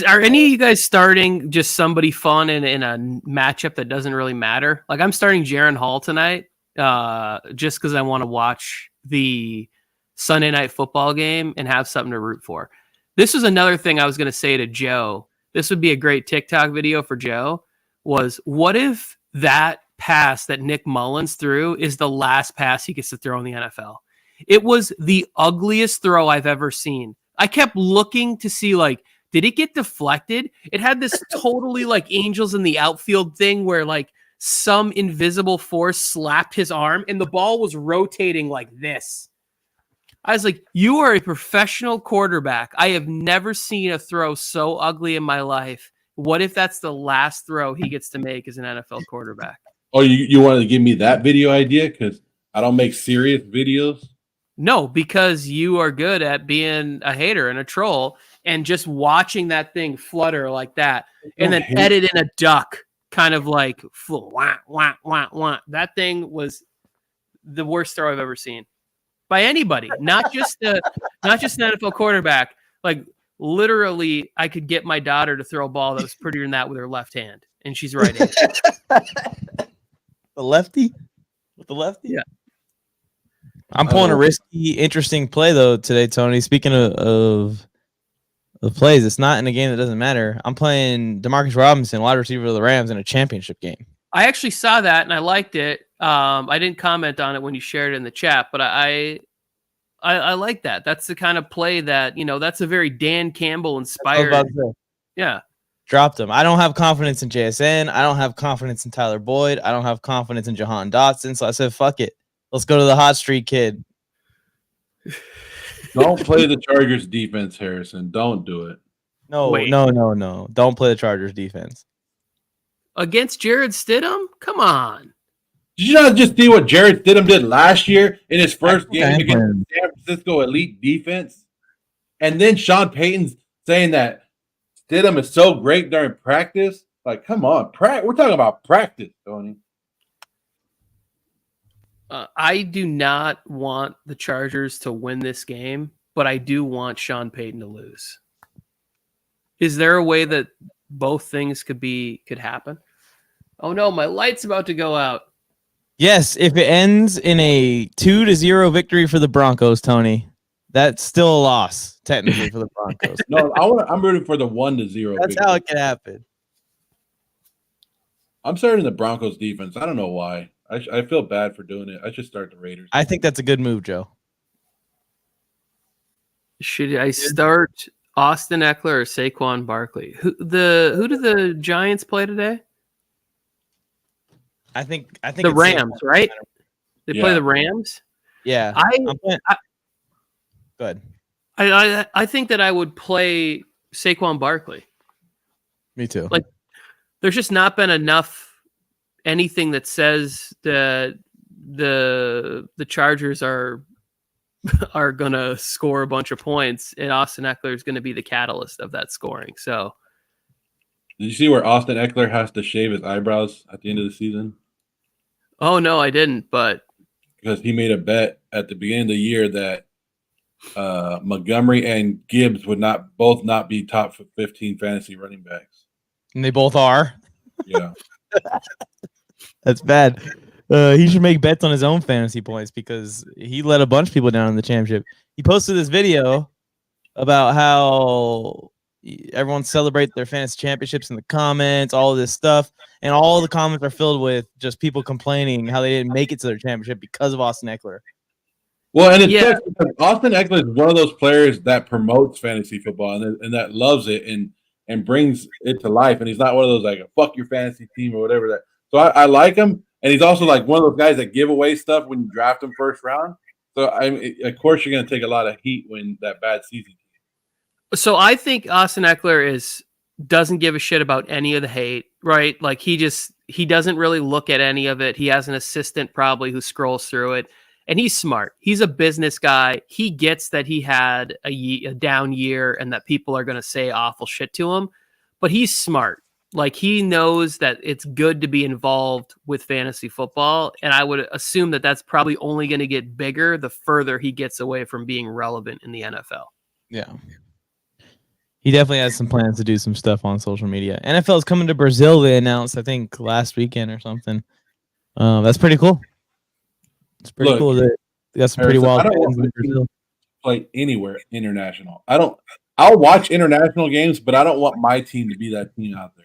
Are any of you guys starting just somebody fun in a matchup that doesn't really matter? Like I'm starting Jaron Hall tonight, just because I want to watch the Sunday night football game and have something to root for. This is another thing I was going to say to Joe. This would be a great TikTok video for Joe. Was what if that pass that Nick Mullins threw is the last pass he gets to throw in the NFL? It was the ugliest throw I've ever seen. I kept looking to see, like, did it get deflected? It had this totally like angels in the outfield thing where like some invisible force slapped his arm and the ball was rotating like this. I was like, you are a professional quarterback. I have never seen a throw so ugly in my life. What if that's the last throw he gets to make as an NFL quarterback? Oh, you wanted to give me that video idea? Because I don't make serious videos. No, because you are good at being a hater and a troll and just watching that thing flutter like that and then edit in a duck kind of like wah, wah, wah, wah. That thing was the worst throw I've ever seen by anybody, not just an NFL quarterback. Like literally I could get my daughter to throw a ball that was prettier than that with her left hand, and she's right-handed. The lefty? With the lefty? Yeah. I'm pulling a risky, interesting play though today, Tony. Speaking of plays, it's not in a game that doesn't matter. I'm playing Demarcus Robinson, wide receiver of the Rams, in a championship game. I actually saw that and I liked it. I didn't comment on it when you shared it in the chat, but I like that. That's the kind of play that, that's a very Dan Campbell inspired. Yeah. Dropped him. I don't have confidence in JSN. I don't have confidence in Tyler Boyd. I don't have confidence in Jahan Dotson. So I said, fuck it. Let's go to the hot streak kid. Don't play the Chargers defense, Harrison. Don't do it. No. Don't play the Chargers defense. Against Jared Stidham? Come on. Did you not just see what Jared Stidham did last year in his first game against San Francisco elite defense? And then Sean Payton's saying that Stidham is so great during practice. Like, come on. We're talking about practice, Tony. I do not want the Chargers to win this game, but I do want Sean Payton to lose. Is there a way that both things could happen? Oh no, my light's about to go out. Yes, if it ends in a 2-0 victory for the Broncos, Tony, that's still a loss technically for the Broncos. No, I'm rooting for the 1-0. That's victory. How it can happen. I'm starting the Broncos defense. I don't know why. I feel bad for doing it. I should start the Raiders. I think that's a good move, Joe. Should I start Austin Eckler or Saquon Barkley? Who do the Giants play today? I think the Rams, Saquon, right? They play the Rams. Yeah. Good. I think that I would play Saquon Barkley. Me too. Like, there's just not been enough anything that says that the Chargers are gonna score a bunch of points, and Austin Eckler is gonna be the catalyst of that scoring. So, did you see where Austin Eckler has to shave his eyebrows at the end of the season? Oh no, I didn't. But because he made a bet at the beginning of the year that Montgomery and Gibbs would both not be top 15 fantasy running backs. And they both are. Yeah. That's bad. He should make bets on his own fantasy points because he let a bunch of people down in the championship. He posted this video about how everyone celebrates their fantasy championships in the comments, all of this stuff, and all the comments are filled with just people complaining how they didn't make it to their championship because of Austin Eckler. Well, and it's sucks because Austin Eckler is one of those players that promotes fantasy football and that loves it and brings it to life. And he's not one of those like fuck your fantasy team or whatever that. So I like him, and he's also like one of those guys that give away stuff when you draft him first round. So of course you're going to take a lot of heat when that bad season. So I think Austin Eckler doesn't give a shit about any of the hate, right? Like he doesn't really look at any of it. He has an assistant probably who scrolls through it, and he's smart. He's a business guy. He gets that he had a down year and that people are going to say awful shit to him, but he's smart. Like he knows that it's good to be involved with fantasy football, and I would assume that that's probably only going to get bigger the further he gets away from being relevant in the NFL. Yeah. He definitely has some plans to do some stuff on social media. NFL is coming to Brazil, they announced, I think, last weekend or something. That's pretty cool. It's pretty cool. They got some pretty wild fans in Brazil. Play anywhere international. I'll watch international games, but I don't want my team to be that team out there.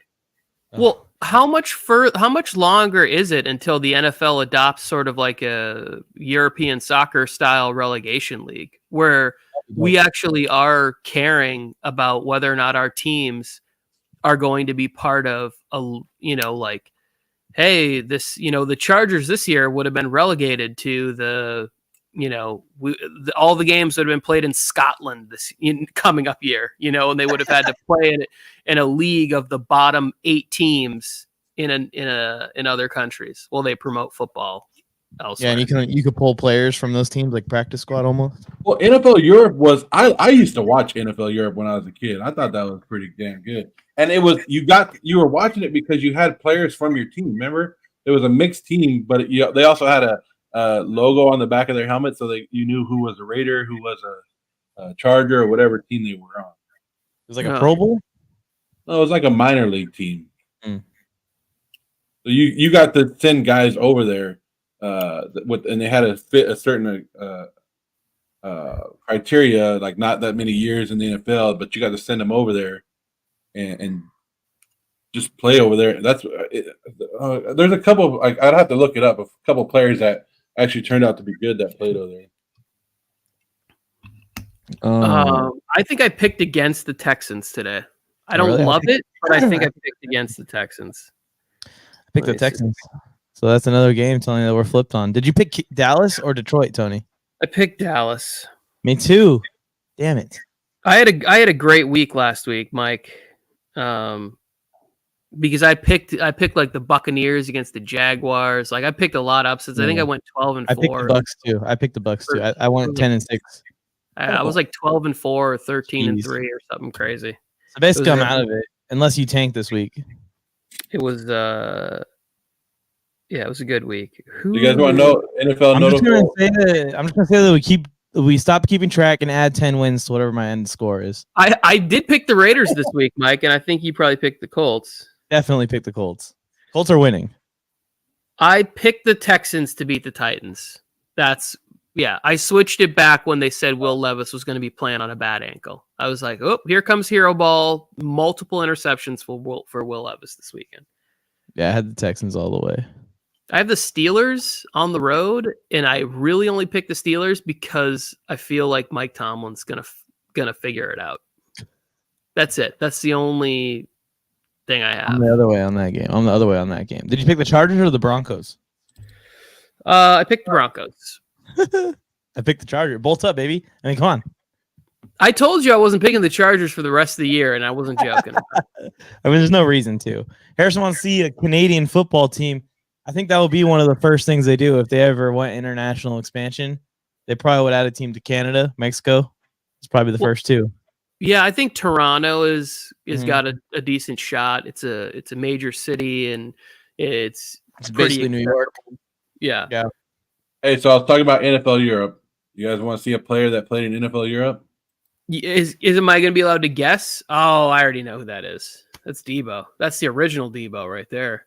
Well, how much longer is it until the NFL adopts sort of like a European soccer style relegation league where we actually are caring about whether or not our teams are going to be part of like, hey, the Chargers this year would have been relegated to all the games that have been played in Scotland coming up year, and they would have had to play in a league of the bottom 8 teams in other countries. Well, they promote football elsewhere. Yeah, and you can pull players from those teams like practice squad almost. Well, NFL Europe was I used to watch NFL Europe when I was a kid. I thought that was pretty damn good. And it was you were watching it because you had players from your team. Remember, it was a mixed team, but they also had a logo on the back of their helmet, so you knew who was a Raider, who was a Charger, or whatever team they were on. It was like a Pro Bowl. No, it was like a minor league team. Mm. So you got to send guys over there, and they had to fit a certain criteria, like not that many years in the NFL, but you got to send them over there and just play over there. That's there's a couple. I'd have to look it up. A couple players that actually turned out to be good that played over there. I think I picked against the Texans today. I don't love it, but I think I picked against the Texans. I picked the Texans. So that's another game, Tony, that we're flipped on. Did you pick Dallas or Detroit, Tony? I picked Dallas. Me too. Damn it. I had a great week last week, Mike. Because I picked like the Buccaneers against the Jaguars. Like I picked a lot of upsets. I think I went 12-4. I picked the Bucks too. I went 10-6. I was like 12-4 or 13-3 or something crazy. So basically, I'm out of it unless you tank this week. It was it was a good week. You guys want to know NFL? I'm just gonna say that we stop keeping track and add 10 wins to whatever my end score is. I did pick the Raiders this week, Mike, and I think you probably picked the Colts. Definitely picked the Colts. Colts are winning. I picked the Texans to beat the Titans. I switched it back when they said Will Levis was going to be playing on a bad ankle. I was like, oh, here comes Hero Ball. Multiple interceptions for Will Levis this weekend. Yeah, I had the Texans all the way. I have the Steelers on the road, and I really only picked the Steelers because I feel like Mike Tomlin's gonna figure it out. That's it. That's the only thing I have. I'm the other way on that game. Did you pick the Chargers or the Broncos? I picked the Broncos. I picked the Chargers. Bolt up, baby. I mean, come on. I told you I wasn't picking the Chargers for the rest of the year, and I wasn't joking. I mean, there's no reason to. Harrison wants to see a Canadian football team. I think that would be one of the first things they do if they ever went international expansion. They probably would add a team to Canada, Mexico. It's probably the first two. Yeah, I think Toronto is got a decent shot. It's a major city, and it's basically New York. Yeah. Hey, so I was talking about NFL Europe. You guys want to see a player that played in NFL Europe? Am I going to be allowed to guess? Oh, I already know who that is. That's Debo. That's the original Debo right there.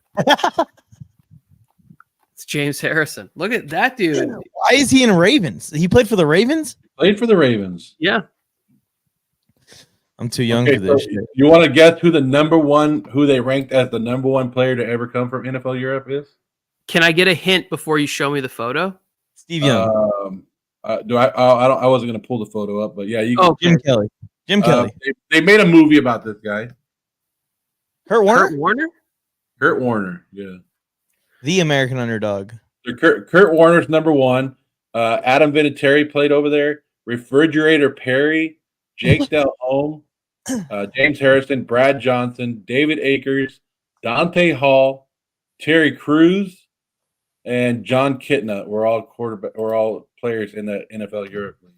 It's James Harrison. Look at that dude. Why is he in Ravens? He played for the Ravens? Played for the Ravens. Yeah. I'm too young for this so shit. You want to guess who who they ranked as the number one player to ever come from NFL Europe is? Can I get a hint before you show me the photo? Steve Young. I wasn't going to pull the photo up, but yeah, you. Oh, Jim Kelly. Jim Kelly. They made a movie about this guy. Kurt Warner? Kurt Warner? Kurt Warner, yeah. The American underdog. So Kurt Warner's number one. Adam Vinatieri played over there. Refrigerator Perry, Jake Delhomme, James Harrison, Brad Johnson, David Akers, Dante Hall, Terry Crews, and John Kitna were all players in the NFL Europe League.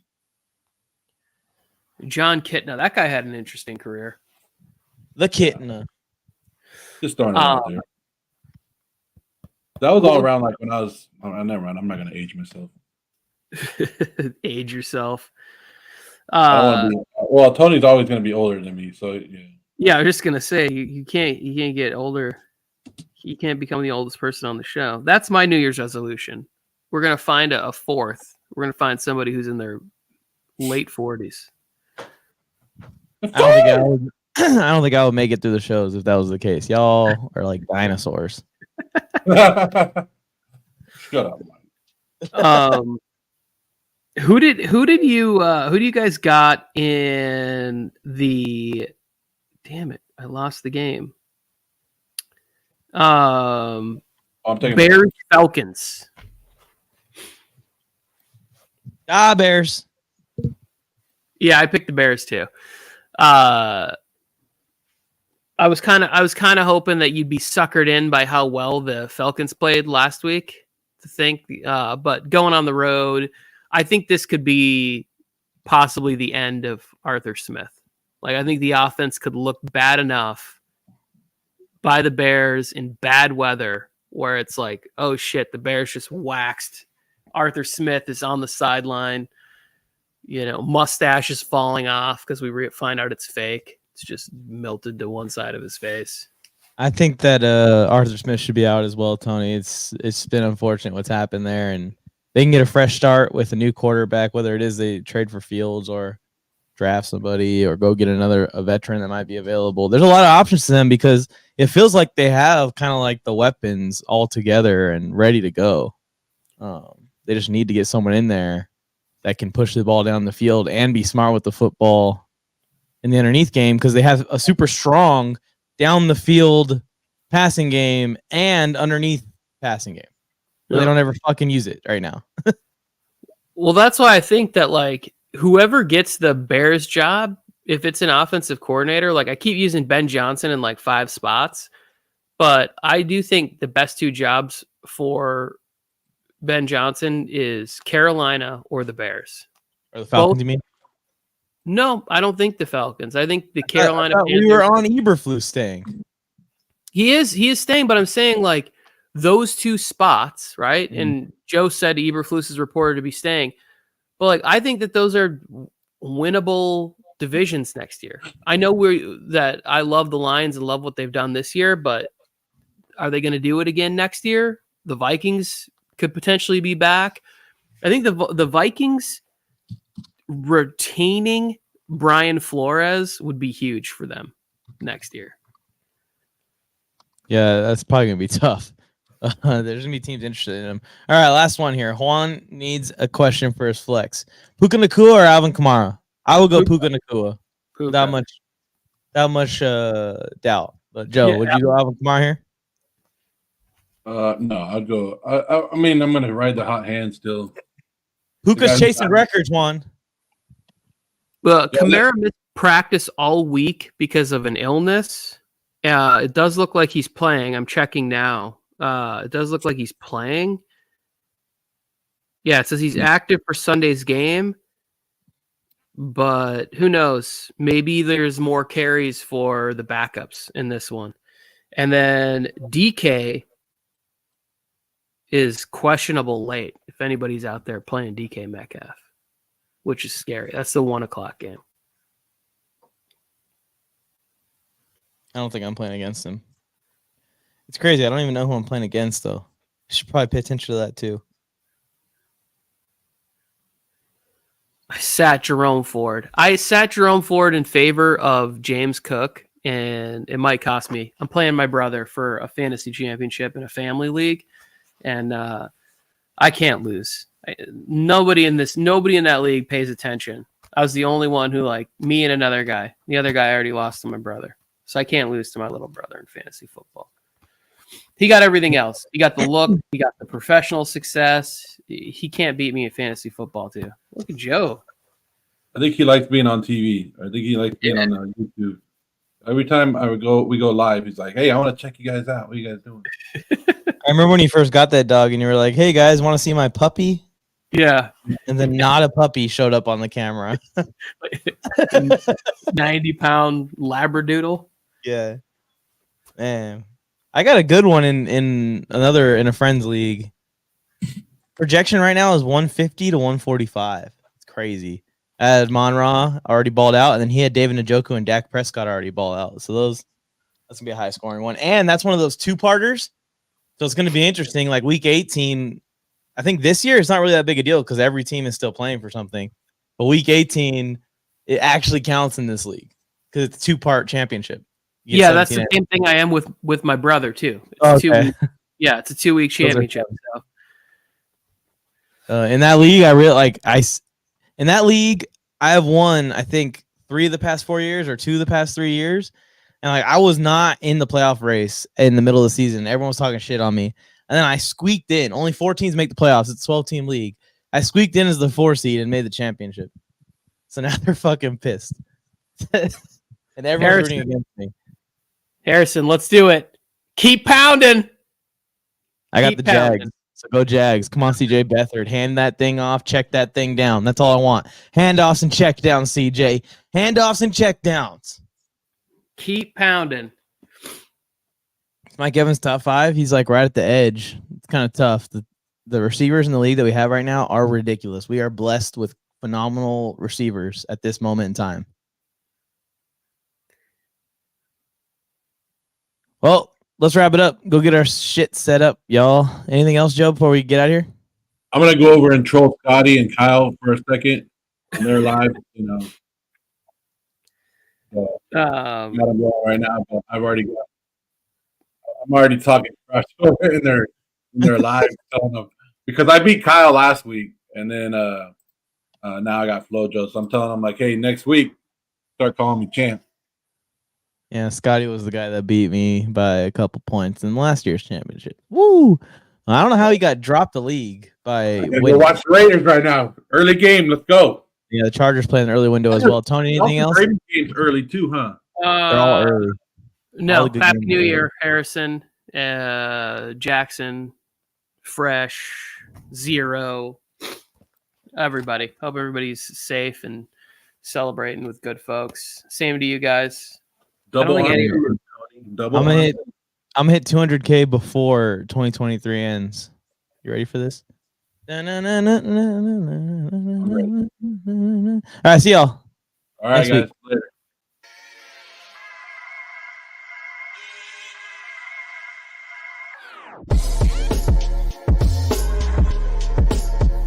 John Kitna. That guy had an interesting career. The Kitna. Just throwing it out there. That was all around like when I was. Oh, never mind. I'm not going to age myself. Age yourself. Well, Tony's always going to be older than me, so yeah. Yeah, I was just gonna say you can't get older. You can't become the oldest person on the show. That's my New Year's resolution. We're gonna find a fourth. We're gonna find somebody who's in their late 40s. I don't think I would make it through the shows if that was the case. Y'all are like dinosaurs. Shut up, Mike. Who do you guys got in the? Damn it! I lost the game. I'm taking Bears Falcons. Bears. Yeah, I picked the Bears too. I was kind of hoping that you'd be suckered in by how well the Falcons played last week. But going on the road, I think this could be possibly the end of Arthur Smith. Like, I think the offense could look bad enough by the Bears in bad weather where it's like, oh shit, the Bears just waxed. Arthur Smith is on the sideline. Mustache is falling off because we find out it's fake. It's just melted to one side of his face. I think that Arthur Smith should be out as well, Tony. It's been unfortunate what's happened there, and they can get a fresh start with a new quarterback, whether it is they trade for Fields or draft somebody or go get a veteran that might be available. There's a lot of options to them because it feels like they have kind of like the weapons all together and ready to go. They just need to get someone in there that can push the ball down the field and be smart with the football in the underneath game because they have a super strong down the field passing game and underneath passing game. They don't ever fucking use it right now. Well, that's why I think that like whoever gets the Bears job, if it's an offensive coordinator, like I keep using Ben Johnson in like 5 spots, but I do think the best 2 jobs for Ben Johnson is Carolina or the Bears. Or the Falcons, you mean? No, I don't think the Falcons. I think the Carolina. We were on Eberflus staying. He is staying, but I'm saying like those 2 spots, right? Mm-hmm. And Joe said Eberflus is reported to be staying, but like I think that those are winnable divisions next year. I know that I love the Lions and love what they've done this year, but are they going to do it again next year? The Vikings could potentially be back. I think the Vikings retaining Brian Flores would be huge for them next year. Yeah, that's probably going to be tough. There's going to be teams interested in him. All right, last one here. Juan needs a question for his flex. Puka Nacua or Alvin Kamara? I will go Puka Nacua. Without much doubt. But Joe, would you go Alvin Kamara here? No, I'd go. I mean, I'm going to ride the hot hand still. Puka's chasing records, Juan. Well, Kamara missed practice all week because of an illness. It does look like he's playing. I'm checking now. It does look like he's playing. Yeah, it says he's active for Sunday's game. But who knows? Maybe there's more carries for the backups in this one. And then DK is questionable late if anybody's out there playing DK Metcalf. which is scary. That's the 1:00 game. I don't think I'm playing against him. It's crazy. I don't even know who I'm playing against, though. I should probably pay attention to that, too. I sat Jerome Ford. I sat Jerome Ford in favor of James Cook, and it might cost me. I'm playing my brother for a fantasy championship in a family league, and I can't lose. Nobody in that league pays attention. I was the only one who, like, me and another guy. The other guy already lost to my brother. So I can't lose to my little brother in fantasy football. He got everything else. He got the look. He got the professional success. He can't beat me in fantasy football, too. Look at Joe. I think he likes being on TV. I think he likes being on YouTube. Every time we go live, he's like, "Hey, I want to check you guys out. What are you guys doing?" I remember when you first got that dog and you were like, "Hey, guys, want to see my puppy?" Yeah. And then not a puppy showed up on the camera. 90-pound Labradoodle. Yeah. Man. I got a good one in a friend's league. Projection right now is 150 to 145. It's crazy. I had Monra already balled out, and then he had David Njoku and Dak Prescott already balled out. So that's gonna be a high scoring one. And that's one of those two-parters. So it's gonna be interesting. Like week 18, I think this year it's not really that big a deal because every team is still playing for something. But week 18, it actually counts in this league because it's a two-part championship. Yeah, that's the same thing I am with my brother too. It's okay. It's a 2-week championship. So. In that league, in that league, I have won, I think, 3 of the past 4 years or 2 of the past 3 years. And like I was not in the playoff race in the middle of the season. Everyone was talking shit on me. And then I squeaked in. Only 4 teams make the playoffs. It's a 12-team league. I squeaked in as the 4 seed and made the championship. So now they're fucking pissed. And everyone's rooting against me. Harrison, let's do it. Keep pounding. I got the Jags. So go Jags. Come on, CJ Beathard. Hand that thing off. Check that thing down. That's all I want. Handoffs and check downs, CJ. Handoffs and check downs. Keep pounding. Mike Evans top 5. He's like right at the edge. It's kind of tough. The receivers in the league that we have right now are ridiculous. We are blessed with phenomenal receivers at this moment in time. Well, let's wrap it up. Go get our shit set up, y'all. Anything else, Joe, before we get out of here? I'm gonna go over and troll Scotty and Kyle for a second. And they're live, you know. So, got them going right now, but I'm already talking trash over in their live, telling them because I beat Kyle last week, and then now I got FloJo, so I'm telling them like, hey, next week, start calling me champ. Yeah, Scotty was the guy that beat me by a couple points in last year's championship. Woo! I don't know how he got dropped the league by. We're watching the Raiders right now. Early game, let's go. Yeah, the Chargers playing an early window as well. Tony, anything else? Raiders games early too, huh? They're all early. No, Happy New Year, Harrison, Jackson, Fresh, Zero, everybody. Hope everybody's safe and celebrating with good folks. Same to you guys. Double. I'm gonna hit 200K before 2023 ends. You ready for this? All right, see y'all. All right, guys. Later.